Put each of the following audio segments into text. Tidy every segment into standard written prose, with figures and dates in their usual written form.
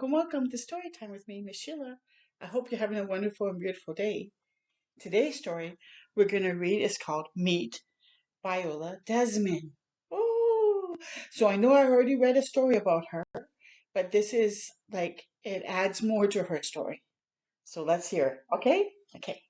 Welcome to Story Time with me, Miss Sheila. I hope you're having a wonderful and beautiful day. Today's story we're going to read is called Meet Viola Desmond. Oh, so I know I already read a story about her, but this is like it adds more to her story. So let's hear it, okay? Okay.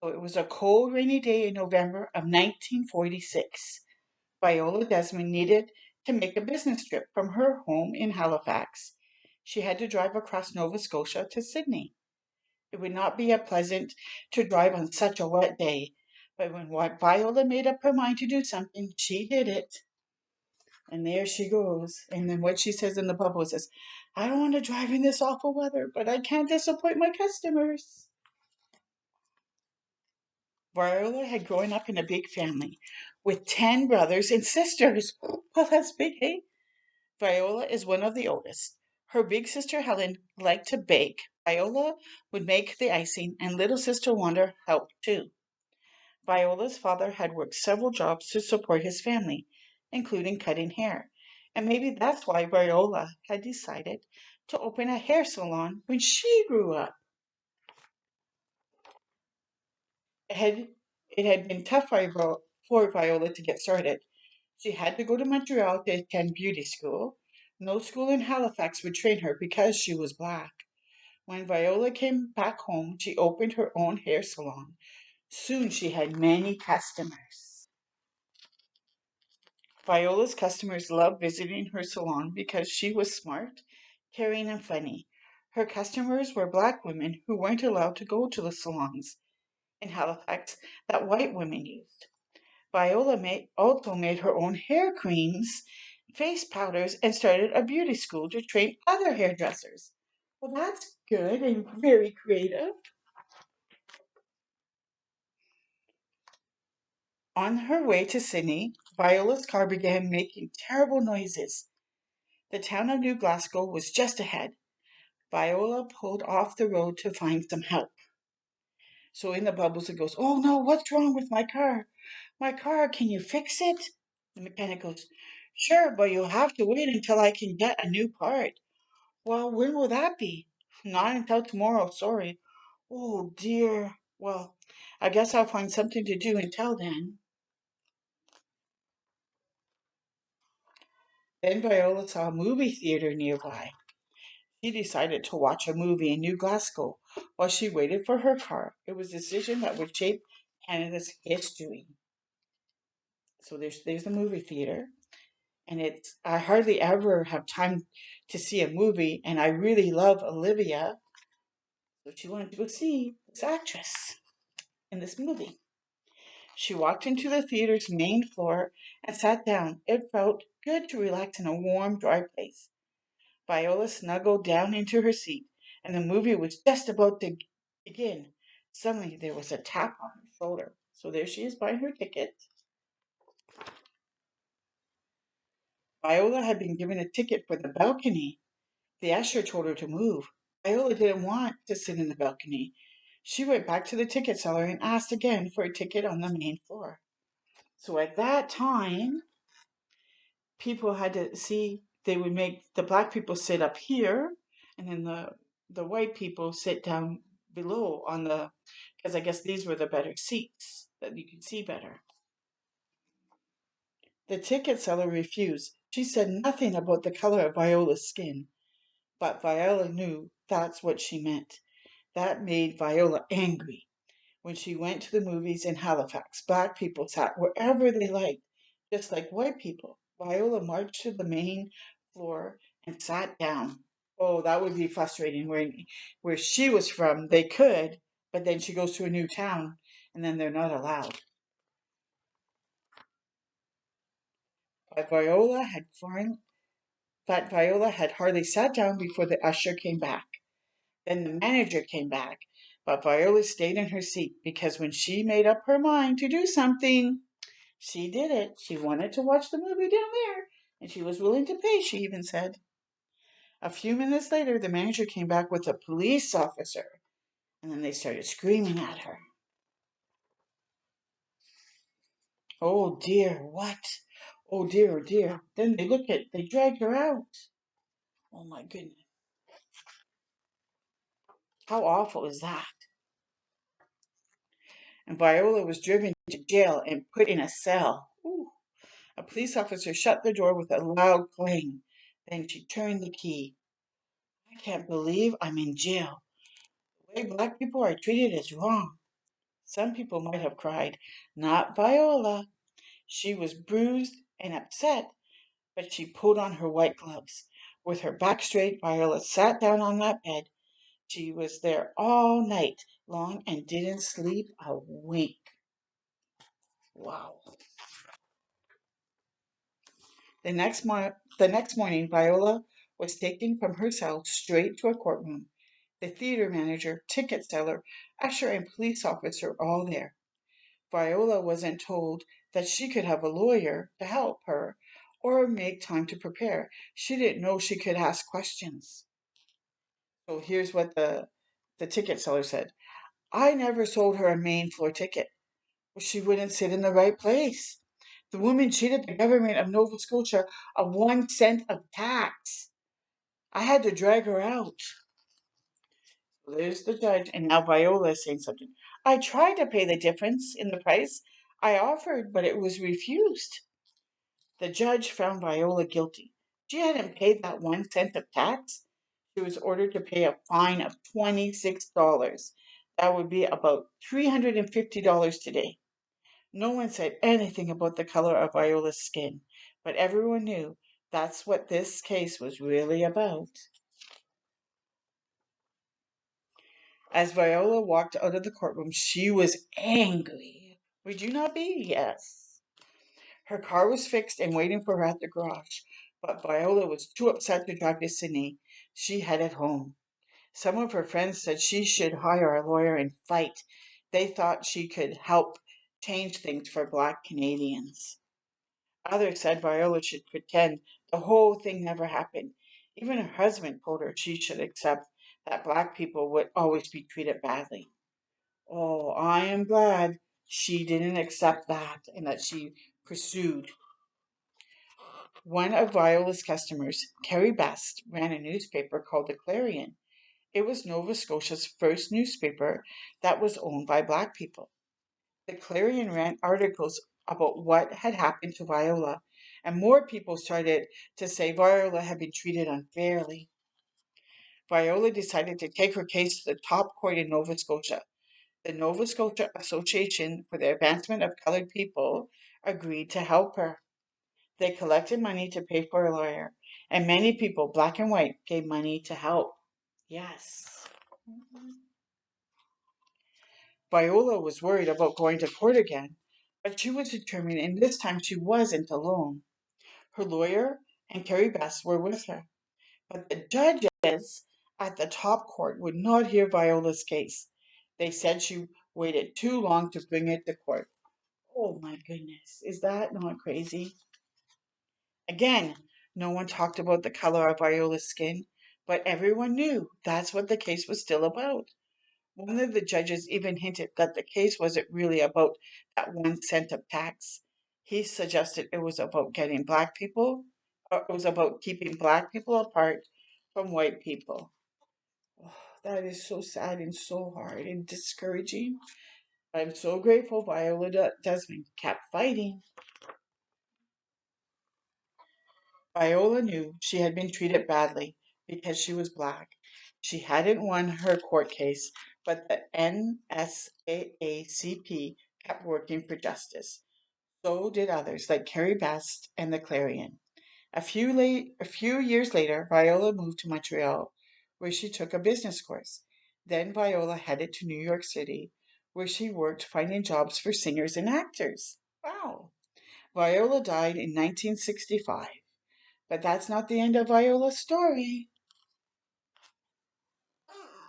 So it was a cold, rainy day in November of 1946. Viola Desmond needed to make a business trip from her home in Halifax. She had to drive across Nova Scotia to Sydney. It would not be a pleasant to drive on such a wet day, but when Viola made up her mind to do something, she did it. And there she goes. And then what she says in the bubble says, I don't want to drive in this awful weather, but I can't disappoint my customers. Viola had grown up in a big family with 10 brothers and sisters. Well, that's big, eh? Viola is one of the oldest. Her big sister Helen liked to bake. Viola would make the icing, and little sister Wanda helped too. Viola's father had worked several jobs to support his family, including cutting hair. And maybe that's why Viola had decided to open a hair salon when she grew up. It had, it had been tough for Viola to get started. She had to go to Montreal to attend beauty school. No school in Halifax would train her because she was black. When Viola came back home, she opened her own hair salon. Soon she had many customers. Viola's customers loved visiting her salon because she was smart, caring, and funny. Her customers were black women who weren't allowed to go to the salons in Halifax that white women used. Also made her own hair creams, face powders, and started a beauty school to train other hairdressers. Well, that's good and very creative. On her way to Sydney, Viola's car began making terrible noises. The town of New Glasgow was just ahead. Viola pulled off the road to find some help. So in the bubbles it goes, oh no, what's wrong with my car? My car, can you fix it? The mechanic goes, sure, but you'll have to wait until I can get a new part. Well, when will that be? Not until tomorrow, sorry. Oh dear. Well, I guess I'll find something to do until then. Then Viola saw a movie theater nearby. She decided to watch a movie in New Glasgow while she waited for her car. It was a decision that would shape Canada's history. So there's the movie theater, and it's I hardly ever have time to see a movie, and I really love Olivia, so she wanted to go see this actress in this movie. She walked into the theater's main floor and sat down. It felt good to relax in a warm, dry place. Viola snuggled down into her seat, and the movie was just about to begin. Suddenly, there was a tap on her shoulder. So there she is buying her ticket. Viola had been given a ticket for the balcony. The usher told her to move. Viola didn't want to sit in the balcony. She went back to the ticket seller and asked again for a ticket on the main floor. So at that time, people had to see they would make the black people sit up here, and then the white people sit down below on the because I guess these were the better seats that you could see better. The ticket seller refused. She said nothing about the color of Viola's skin, but Viola knew that's what she meant. That made Viola angry. When she went to the movies in Halifax, black people sat wherever they liked, just like white people. Viola marched to the main floor and sat down. Oh, that would be frustrating. Where she was from, they could, but then she goes to a new town and then they're not allowed. But Viola had hardly sat down before the usher came back. Then the manager came back, but Viola stayed in her seat because when she made up her mind to do something, she did it. She wanted to watch the movie down there, and she was willing to pay, she even said. A few minutes later, the manager came back with a police officer, and then they started screaming at her. Oh dear, what? Oh dear. Then they drag her out. Oh my goodness. How awful is that? And Viola was driven to jail and put in a cell. Ooh. A police officer shut the door with a loud clang. Then she turned the key. I can't believe I'm in jail. The way black people are treated is wrong. Some people might have cried. Not Viola. She was bruised and upset, but she pulled on her white gloves. With her back straight, Viola sat down on that bed. She was there all night long and didn't sleep a wink. Wow. The next morning, Viola was taken from her cell straight to a courtroom. The theater manager, ticket seller, usher, and police officer all there. Viola wasn't told that she could have a lawyer to help her or make time to prepare. She didn't know she could ask questions. So here's what the ticket seller said. I never sold her a main floor ticket. She wouldn't sit in the right place. The woman cheated the government of Nova Scotia of 1 cent of tax. I had to drag her out. There's the judge, and now Viola is saying something. I tried to pay the difference in the price I offered, but it was refused. The judge found Viola guilty. She hadn't paid that 1 cent of tax. She was ordered to pay a fine of $26. That would be about $350 today. No one said anything about the color of Viola's skin, but everyone knew that's what this case was really about. As Viola walked out of the courtroom, she was angry. Would you not be? Yes. Her car was fixed and waiting for her at the garage, but Viola was too upset to drive to Sydney. She headed home. Some of her friends said she should hire a lawyer and fight. They thought she could help change things for Black Canadians. Others said Viola should pretend the whole thing never happened. Even her husband told her she should accept that Black people would always be treated badly. Oh, I am glad she didn't accept that and that she pursued. One of Viola's customers, Carrie Best, ran a newspaper called the Clarion. It was Nova Scotia's first newspaper that was owned by Black people. The Clarion ran articles about what had happened to Viola, and more people started to say Viola had been treated unfairly. Viola decided to take her case to the top court in Nova Scotia. The Nova Scotia Association for the Advancement of Colored People agreed to help her. They collected money to pay for a lawyer, and many people, black and white, gave money to help. Yes. Viola was worried about going to court again, but she was determined, and this time she wasn't alone. Her lawyer and Carrie Best were with her, but the judges at the top court would not hear Viola's case. They said she waited too long to bring it to court. Oh my goodness, is that not crazy? Again, no one talked about the color of Viola's skin, but everyone knew that's what the case was still about. One of the judges even hinted that the case wasn't really about that 1 cent of tax. He suggested it was about getting black people, or it was about keeping black people apart from white people. Oh, that is so sad and so hard and discouraging. I'm so grateful Viola Desmond kept fighting. Viola knew she had been treated badly because she was black. She hadn't won her court case, but the NSAACP kept working for justice. So did others like Carrie Best and the Clarion. A few years later, Viola moved to Montreal, where she took a business course. Then Viola headed to New York City, where she worked finding jobs for singers and actors. Wow. Viola died in 1965. But that's not the end of Viola's story.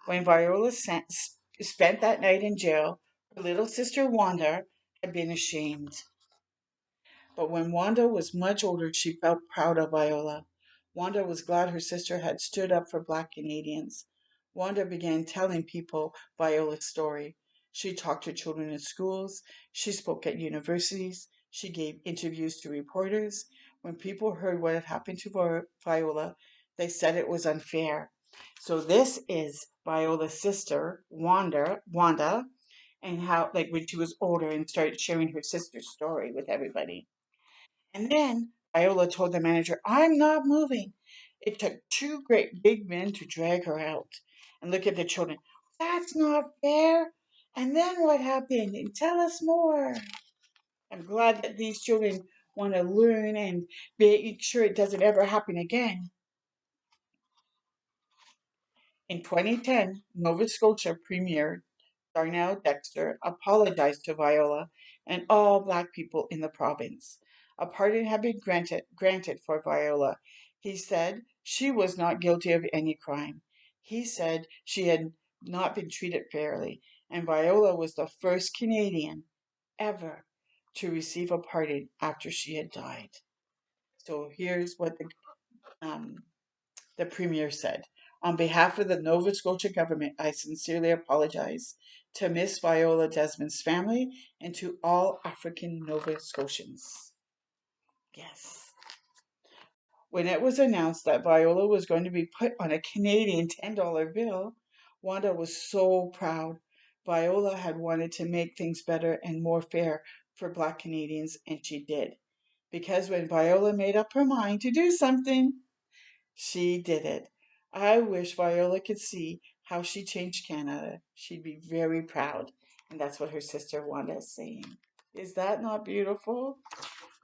When Viola spent that night in jail, her little sister Wanda had been ashamed. But when Wanda was much older, she felt proud of Viola. Wanda was glad her sister had stood up for Black Canadians. Wanda began telling people Viola's story. She talked to children in schools. She spoke at universities. She gave interviews to reporters. When people heard what had happened to Viola, they said it was unfair. So this is Viola's sister, Wanda, and how like when she was older and started sharing her sister's story with everybody. And then Viola told the manager, "I'm not moving." It took two great big men to drag her out. And look at the children. "That's not fair." And then what happened? And tell us more. I'm glad that these children want to learn and make sure it doesn't ever happen again. In 2010, Nova Scotia Premier Darnell Dexter apologized to Viola and all Black people in the province. A pardon had been granted for Viola. He said she was not guilty of any crime. He said she had not been treated fairly, and Viola was the first Canadian ever to receive a pardon after she had died. So here's what the Premier said. "On behalf of the Nova Scotia government, I sincerely apologize to Miss Viola Desmond's family and to all African Nova Scotians." Yes. When it was announced that Viola was going to be put on a Canadian $10 bill, Wanda was so proud. Viola had wanted to make things better and more fair for Black Canadians, and she did. Because when Viola made up her mind to do something, she did it. I wish Viola could see how she changed Canada. She'd be very proud. And that's what her sister Wanda is saying. Is that not beautiful?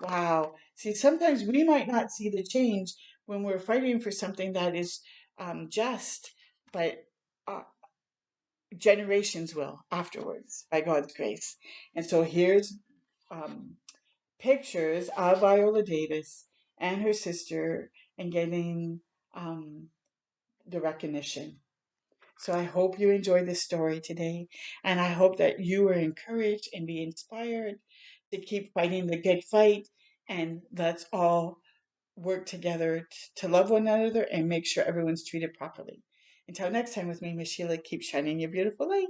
Wow. See, sometimes we might not see the change when we're fighting for something that is just, but uh, generations will afterwards by God's grace. And so here's um, pictures of Viola Davis and her sister and getting um, the recognition. So I hope you enjoyed this story today, and I hope that you are encouraged and be inspired to keep fighting the good fight, and let's all work together to love one another and make sure everyone's treated properly. Until next time with me, Miss Sheila, keep shining your beautiful light.